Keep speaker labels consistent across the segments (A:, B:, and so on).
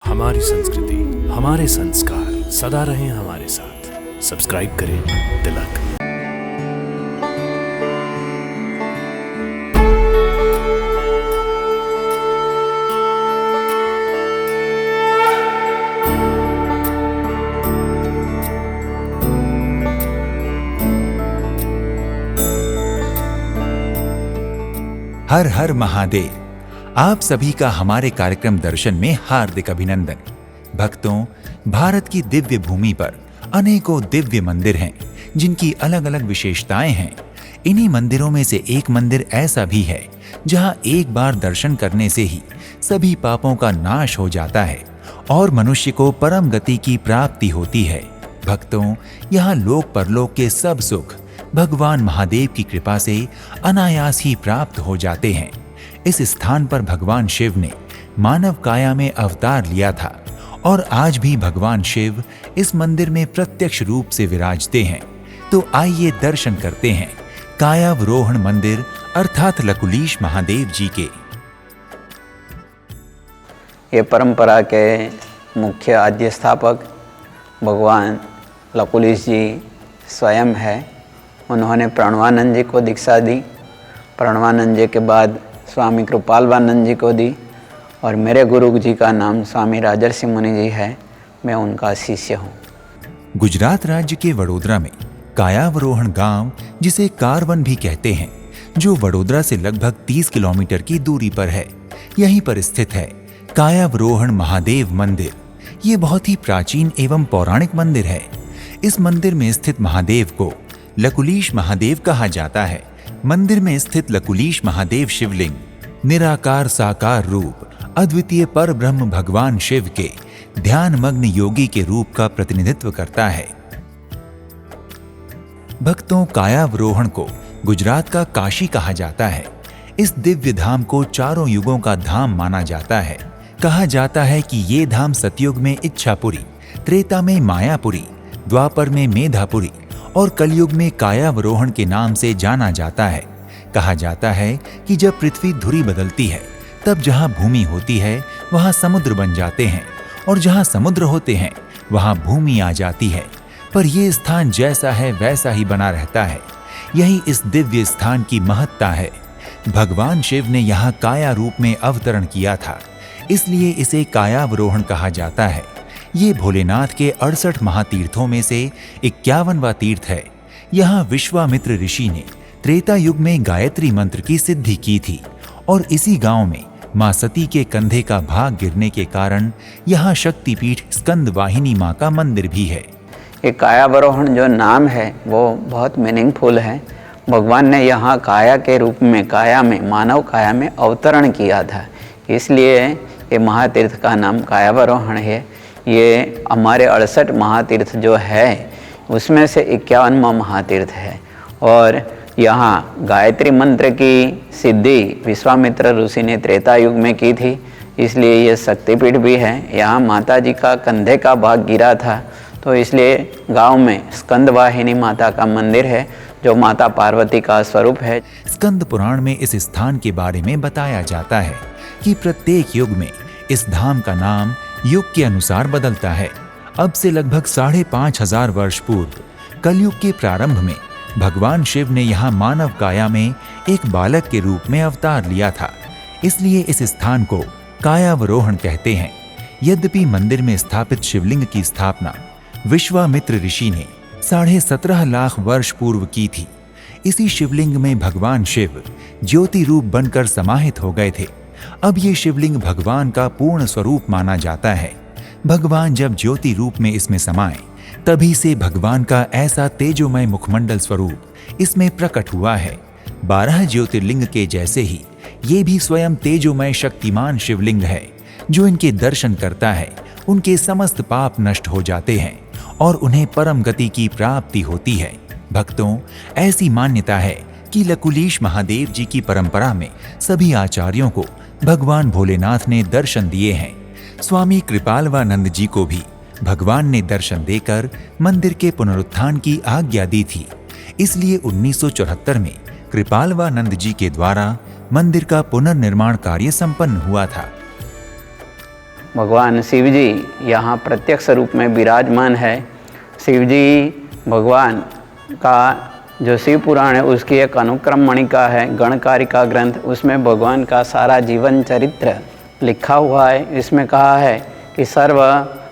A: हमारी संस्कृति, हमारे संस्कार सदा रहें हमारे साथ। सब्सक्राइब करें तिलक।
B: हर हर महादेव। आप सभी का हमारे कार्यक्रम दर्शन में हार्दिक अभिनंदन। भक्तों, भारत की दिव्य भूमि पर अनेकों दिव्य मंदिर हैं जिनकी अलग अलग विशेषताएं हैं। इन्हीं मंदिरों में से एक मंदिर ऐसा भी है जहां एक बार दर्शन करने से ही सभी पापों का नाश हो जाता है और मनुष्य को परम गति की प्राप्ति होती है। भक्तों, यहाँ लोक परलोक के सब सुख भगवान महादेव की कृपा से अनायास ही प्राप्त हो जाते हैं। इस स्थान पर भगवान शिव ने मानव काया में अवतार लिया था और आज भी भगवान शिव इस मंदिर में प्रत्यक्ष रूप से विराजते हैं। तो आइए दर्शन करते हैं कायावरोहण मंदिर अर्थात लकुलीश महादेव जी के।
C: ये परंपरा के मुख्य आद्य स्थापक भगवान लकुलीश जी स्वयं है। उन्होंने प्रणवानंद जी को दीक्षा दी। प्रणवानंद जी के बाद स्वामी कृपालवानंद जी को दी और मेरे गुरु जी का नाम स्वामी राजर्षि मुनि जी है। मैं उनका शिष्य हूँ।
B: गुजरात राज्य के वडोदरा में कायावरोहण गांव, जिसे कारवन भी कहते हैं, जो वडोदरा से लगभग 30 किलोमीटर की दूरी पर है, यहीं पर स्थित है कायावरोहण महादेव मंदिर। ये बहुत ही प्राचीन एवं पौराणिक मंदिर है। इस मंदिर में स्थित महादेव को लकुलीश महादेव कहा जाता है। मंदिर में स्थित लकुलीश महादेव शिवलिंग निराकार साकार रूप अद्वितीय पर ब्रह्म भगवान शिव के ध्यान मग्न योगी के रूप का प्रतिनिधित्व करता है। भक्तों, कायावरोहण को गुजरात का काशी कहा जाता है। इस दिव्य धाम को चारों युगों का धाम माना जाता है। कहा जाता है कि ये धाम सतयुग में इच्छापुरी, त्रेता में मायापुरी, द्वापर में मेधापुरी और कलयुग में कायावरोहण के नाम से जाना जाता है। कहा जाता है कि जब पृथ्वी धुरी बदलती है तब जहां भूमि होती है वहां समुद्र बन जाते हैं और जहां समुद्र होते हैं वहां भूमि आ जाती है। पर यह स्थान जैसा है वैसा ही बना रहता है। यही इस दिव्य स्थान की महत्ता है। भगवान शिव ने यहाँ काया रूप में अवतरण किया था, इसलिए इसे कायावरोहण कहा जाता है। ये भोलेनाथ के 68 महातीर्थों में से 51वां तीर्थ है। यहाँ विश्वामित्र ऋषि ने त्रेता युग में गायत्री मंत्र की सिद्धि की थी और इसी गांव में मां सती के कंधे का भाग गिरने के कारण यहाँ शक्तिपीठ स्कंद वाहिनी मां का मंदिर भी है।
C: ये कायावरोहण जो नाम है वो बहुत मीनिंगफुल है। भगवान ने यहाँ काया के रूप में, काया में, मानव काया में अवतरण किया था, इसलिए ये महातीर्थ का नाम कायावरोहण है। ये हमारे 68 महातीर्थ जो है उसमें से 51वां महातीर्थ है और यहाँ गायत्री मंत्र की सिद्धि विश्वामित्र ऋषि ने त्रेता युग में की थी, इसलिए ये शक्तिपीठ भी है। यहाँ माता जी का कंधे का भाग गिरा था, तो इसलिए गांव में स्कंद वाहिनी माता का मंदिर है जो माता पार्वती का स्वरूप है।
B: स्कंद पुराण में इस स्थान के बारे में बताया जाता है कि प्रत्येक युग में इस धाम का नाम युग के अनुसार बदलता है। अब से लगभग 5500 वर्ष पूर्व कलयुग के प्रारंभ में भगवान शिव ने यहाँ मानव काया में एक बालक के रूप में अवतार लिया था, इसलिए इस स्थान को कायावरोहण कहते हैं। यद्यपि मंदिर में स्थापित शिवलिंग की स्थापना विश्वामित्र ऋषि ने 17.5 लाख वर्ष पूर्व की थी। इसी शिवलिंग में भगवान शिव ज्योति रूप बनकर समाहित हो गए थे। अब ये शिवलिंग भगवान का पूर्ण स्वरूप माना जाता है। भगवान जब ज्योति रूप में इसमें समाए तभी से भगवान का ऐसा तेजोमय मुखमंडल स्वरूप इसमें प्रकट हुआ है। 12 ज्योतिर्लिंग के जैसे ही ये भी स्वयं तेजोमय शक्तिमान शिवलिंग है। जो इनके दर्शन करता है उनके समस्त पाप नष्ट हो जाते हैं और उन्हें परम गति की प्राप्ति होती है। भक्तों, ऐसी मान्यता है कि लकुलीश महादेव जी की परंपरा में सभी आचार्यों को भगवान भोलेनाथ ने दर्शन दिए हैं। स्वामी कृपालवानंद जी को भी भगवान ने दर्शन देकर मंदिर के पुनरुत्थान की आज्ञा दी थी। इसलिए 1974 में कृपालवानंद जी के द्वारा मंदिर का पुनर्निर्माण कार्य संपन्न हुआ था।
C: भगवान शिव जी यहाँ प्रत्यक्ष रूप में विराजमान है। शिव जी भगवान का जो शिव पुराण है उसकी एक अनुक्रम मणिका है, गणकारिका ग्रंथ, उसमें भगवान का सारा जीवन चरित्र लिखा हुआ है। इसमें कहा है कि सर्व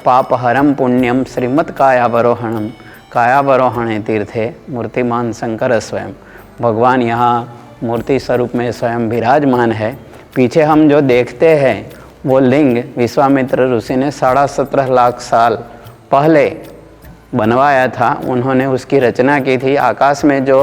C: पापहरम पुण्यम श्रीमत् कायावरोहणम कायावरोहणे तीर्थे मूर्तिमान शंकर स्वयं। भगवान यहाँ मूर्ति स्वरूप में स्वयं विराजमान है। पीछे हम जो देखते हैं वो लिंग विश्वामित्र ऋषि ने 17.5 लाख साल पहले बनवाया था। उन्होंने उसकी रचना की थी। आकाश में जो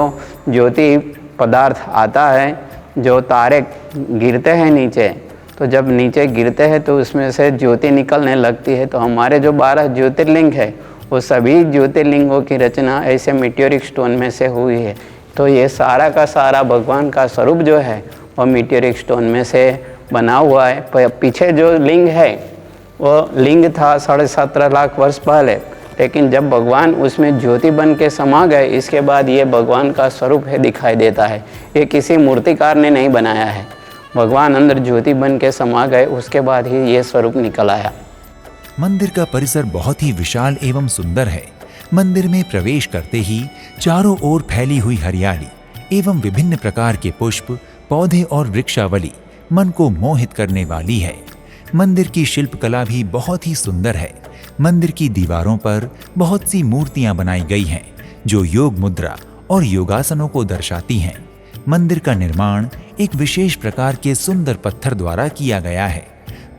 C: ज्योति पदार्थ आता है, जो तारे गिरते हैं नीचे, तो जब नीचे गिरते हैं तो उसमें से ज्योति निकलने लगती है। तो हमारे जो 12 ज्योतिर्लिंग है वो सभी ज्योतिर्लिंगों की रचना ऐसे मीटियोरिक स्टोन में से हुई है। तो ये सारा का सारा भगवान का स्वरूप जो है वो मीटियोरिक स्टोन में से बना हुआ है। पीछे जो लिंग है वो लिंग था 17.5 लाख वर्ष पहले, लेकिन जब भगवान उसमें ज्योति बन के समा गए, इसके बाद ये भगवान का स्वरूप है दिखाई देता है। ये किसी मूर्तिकार ने नहीं बनाया है, भगवान अंदर ज्योति बन के समा गए, उसके बाद ही ये स्वरूप निकल आया।
B: मंदिर का परिसर बहुत ही विशाल एवं सुंदर है। मंदिर में प्रवेश करते ही चारों ओर फैली हुई हरियाली एवं विभिन्न प्रकार के पुष्प, पौधे और वृक्षावली मन को मोहित करने वाली है। मंदिर की शिल्पकला भी बहुत ही सुंदर है। मंदिर की दीवारों पर बहुत सी मूर्तियां बनाई गई हैं जो योग मुद्रा और योगासनों को दर्शाती हैं। मंदिर का निर्माण एक विशेष प्रकार के सुंदर पत्थर द्वारा किया गया है।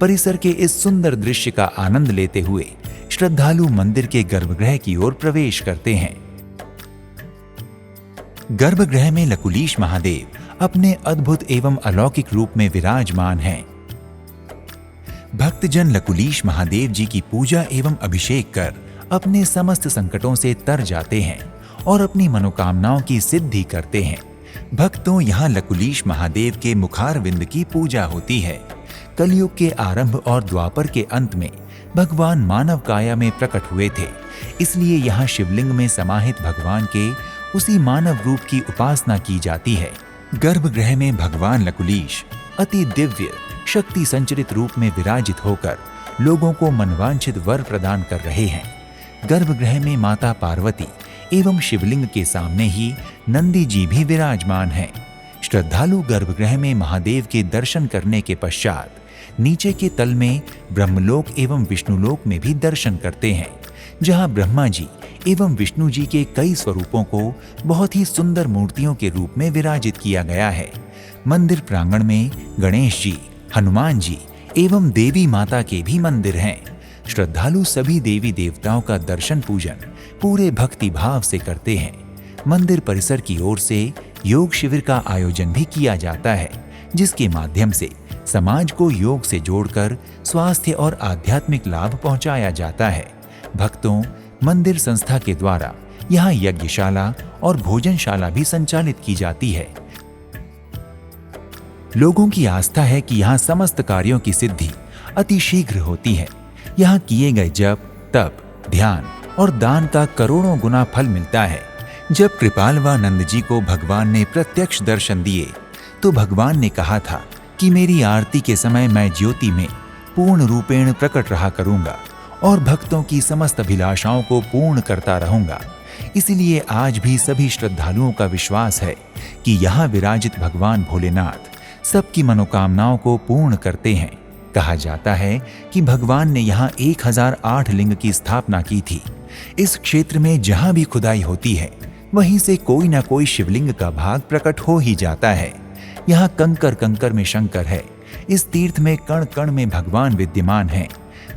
B: परिसर के इस सुंदर दृश्य का आनंद लेते हुए श्रद्धालु मंदिर के गर्भगृह की ओर प्रवेश करते हैं। गर्भगृह में लकुलीश महादेव अपने अद्भुत एवं अलौकिक रूप में विराजमान हैं। भक्तजन लकुलीश महादेव जी की पूजा एवं अभिषेक कर अपने समस्त संकटों से तर जाते हैं और अपनी मनोकामनाओं की सिद्धि करते हैं। भक्तों, यहाँ लकुलीश महादेव के मुखारविंद की पूजा होती है। कलयुग के आरंभ और द्वापर के अंत में भगवान मानव काया में प्रकट हुए थे, इसलिए यहाँ शिवलिंग में समाहित भगवान के उसी मानव रूप की उपासना की जाती है। गर्भगृह में भगवान लकुलीश अति दिव्य शक्ति संचरित रूप में विराजित होकर लोगों को मनवांछित वर प्रदान कर रहे हैं। गर्भगृह में माता पार्वती एवं शिवलिंग के सामने ही नंदी जी भी विराजमान हैं। श्रद्धालु गर्भगृह में महादेव के दर्शन करने के पश्चात नीचे के तल में ब्रह्मलोक एवं विष्णुलोक में भी दर्शन करते हैं, जहां ब्रह्मा जी एवं विष्णु जी के कई स्वरूपों को बहुत ही सुंदर मूर्तियों के रूप में विराजित किया गया है। मंदिर प्रांगण में गणेश जी, हनुमान जी एवं देवी माता के भी मंदिर हैं। श्रद्धालु सभी देवी देवताओं का दर्शन पूजन पूरे भक्ति भाव से करते हैं। मंदिर परिसर की ओर से योग शिविर का आयोजन भी किया जाता है, जिसके माध्यम से समाज को योग से जोड़कर स्वास्थ्य और आध्यात्मिक लाभ पहुंचाया जाता है। भक्तों, मंदिर संस्था के द्वारा यहाँ यज्ञशाला और भोजनशाला भी संचालित की जाती है। लोगों की आस्था है कि यहाँ समस्त कार्यों की सिद्धि अति शीघ्र होती है। यहाँ किए गए जप, तप, ध्यान और दान का करोड़ों गुना फल मिलता है। जब कृपालवानंद जी को भगवान ने प्रत्यक्ष दर्शन दिए तो भगवान ने कहा था कि मेरी आरती के समय मैं ज्योति में पूर्ण रूपेण प्रकट रहा करूंगा और भक्तों की समस्त अभिलाषाओं को पूर्ण करता रहूंगा। इसलिए आज भी सभी श्रद्धालुओं का विश्वास है कि यहाँ विराजित भगवान भोलेनाथ सबकी मनोकामनाओं को पूर्ण करते हैं। कहा जाता है कि भगवान ने यहाँ 1008 लिंग की स्थापना की थी। इस क्षेत्र में जहाँ भी खुदाई होती है वहीं से कोई ना कोई शिवलिंग का भाग प्रकट हो ही जाता है। यहाँ कंकर कंकर में शंकर है। इस तीर्थ में कण कण में भगवान विद्यमान हैं।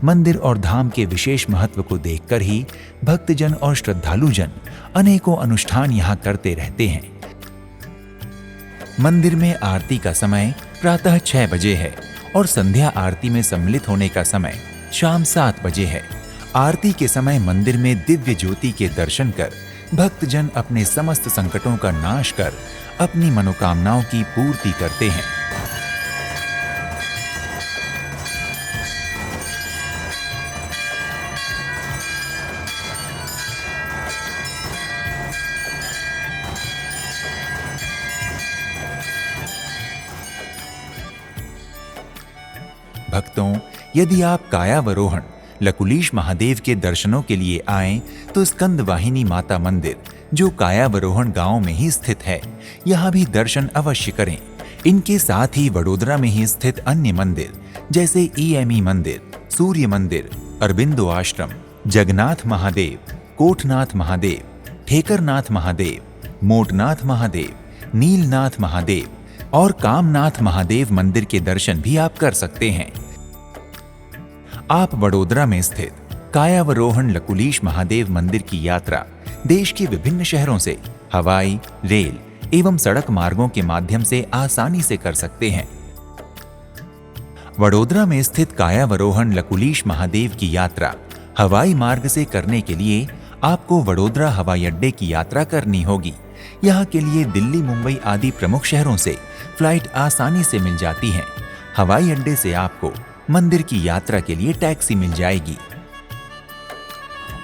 B: मंदिर और धाम के विशेष महत्व को देखकर ही भक्तजन और श्रद्धालुजन अनेकों अनुष्ठान यहाँ करते रहते हैं। मंदिर में आरती का समय प्रातः 6 बजे है और संध्या आरती में सम्मिलित होने का समय शाम 7 बजे है। आरती के समय मंदिर में दिव्य ज्योति के दर्शन कर भक्तजन अपने समस्त संकटों का नाश कर अपनी मनोकामनाओं की पूर्ति करते हैं। भक्तों, यदि आप कायावरोहण लकुलीश महादेव के दर्शनों के लिए आएं तो स्कंद वाहिनी माता मंदिर, जो कायावरोहण गांव में ही स्थित है, यहाँ भी दर्शन अवश्य करें। इनके साथ ही वडोदरा में ही स्थित अन्य मंदिर जैसे EME मंदिर, सूर्य मंदिर, अरबिंदो आश्रम, जगन्नाथ महादेव, कोटनाथ महादेव, ठेकरनाथ महादेव, मोटनाथ महादेव, नीलनाथ महादेव और कामनाथ महादेव मंदिर के दर्शन भी आप कर सकते हैं। आप वडोदरा में स्थित कायावरोहण लकुलीश महादेव मंदिर की यात्रा देश के विभिन्न शहरों से हवाई, रेल एवं सड़क मार्गों के माध्यम से आसानी से कर सकते हैं। वडोदरा में स्थित कायावरोहण लकुलीश महादेव की यात्रा हवाई मार्ग से करने के लिए आपको वडोदरा हवाई अड्डे की यात्रा करनी होगी। यहाँ के लिए दिल्ली, मुंबई आदि प्रमुख शहरों से फ्लाइट आसानी से मिल जाती है। हवाई अड्डे से आपको मंदिर की यात्रा के लिए टैक्सी मिल जाएगी।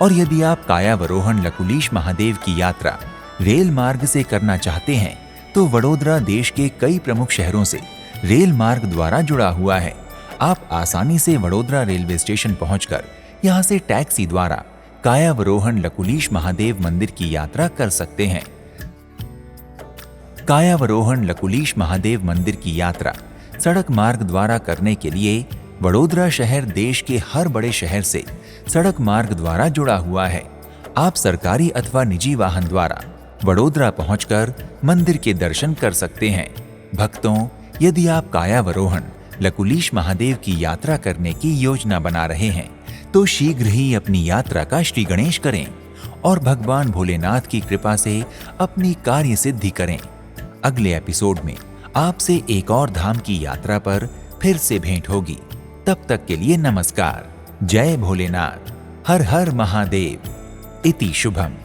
B: और यदि आप कायावरोहण लकुलीश महादेव की यात्रा रेल मार्ग से करना चाहते हैं तो वडोदरा देश के कई प्रमुख शहरों से रेल मार्ग द्वारा जुड़ा हुआ है। आप आसानी से वडोदरा रेलवे स्टेशन पहुंचकर यहां से टैक्सी द्वारा कायावरोहण लकुलीश महादेव मंदिर की यात्रा कर सकते हैं। कायावरोहण लकुलीश महादेव मंदिर की यात्रा सड़क मार्ग द्वारा करने के लिए वडोदरा शहर देश के हर बड़े शहर से सड़क मार्ग द्वारा जुड़ा हुआ है। आप सरकारी अथवा निजी वाहन द्वारा वडोदरा पहुंचकर मंदिर के दर्शन कर सकते हैं। भक्तों, यदि आप कायावरोहण लकुलीश महादेव की यात्रा करने की योजना बना रहे हैं तो शीघ्र ही अपनी यात्रा का श्री गणेश करें और भगवान भोलेनाथ की कृपा से अपनी कार्य सिद्धि करें। अगले एपिसोड में आपसे एक और धाम की यात्रा पर फिर से भेंट होगी। तब तक के लिए नमस्कार। जय भोलेनाथ। हर हर महादेव। इति शुभम।